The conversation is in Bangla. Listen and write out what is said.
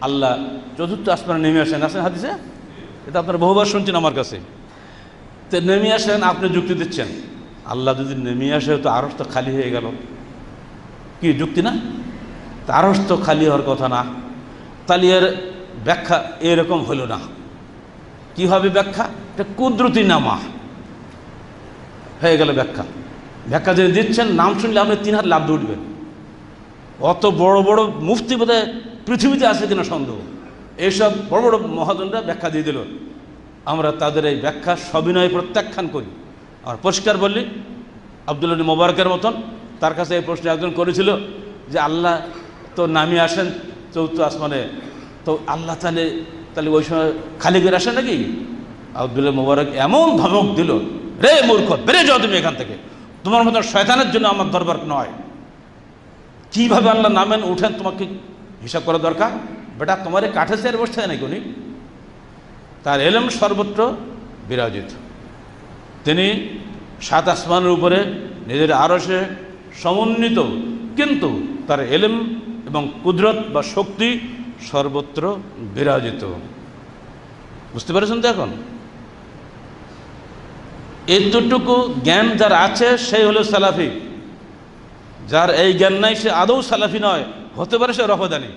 আল্লাহ চতুর্থ আসমানে নেমে আসেন, আসেন হাদিসে, এটা আপনারা বহুবার শুনছেন আমার কাছে। তো নেমে আসেন, আপনি যুক্তি দিচ্ছেন আল্লাহ যদি নেমে আসে তো আরশ তো খালি হয়ে গেল, কি যুক্তি না? তা আরশ তো খালি হওয়ার কথা না, তাহলে এর ব্যাখ্যা এরকম হলো না। কি হবে ব্যাখ্যা? এটা কুদরতি নামা হয়ে গেল ব্যাখ্যা। ব্যাখ্যা যদি দিচ্ছেন, নাম শুনলে আপনি 3 হাত লাভ দিয়ে উঠবেন। অত বড় বড় মুফতি বোধহয় পৃথিবীতে আছে কিনা সন্দেহ। এইসব বড় বড় মহাজনরা ব্যাখ্যা দিয়ে দিল, আমরা তাদের এই ব্যাখ্যা সবিনয় প্রত্যাখ্যান করি। আর পরিষ্কার বললি, আব্দুল্লাহ ইবনে মুবারকের মতন, তার কাছে এই প্রশ্ন একজন করেছিল যে আল্লাহ তো নামিয়ে আসেন চতুর্থ আসমানে, তো আল্লাহ তাহলে ওই সময় খালি করে আসেন নাকি? আব্দুল্লাহ মুবারক এমন ধমক দিল, রে মূর্খ, বেড়ে যাও তুমি এখান থেকে, তোমার মতো শয়তানের জন্য আমার দরবার নয়। কীভাবে আল্লাহ নামেন উঠেন তোমাকে হিসাব করা দরকার। বেটা তোমার কাঠে চেয়ার বসতে হয় নাকি উনি? তার এলেম সর্বত্র বিরাজিত। তিনি 7 আসমানের উপরে নিজের আরশে সমন্বিত, কিন্তু তার এলেম এবং কুদরত বা শক্তি সর্বত্র বিরাজিত। বুঝতে পেরেছেন তো? এখন এতটুকু জ্ঞান যার আছে সেই হলো সালাফি, যার এই জ্ঞান নাই সে আদৌ সালাফি নয়, হতে পারে সে রফদানি।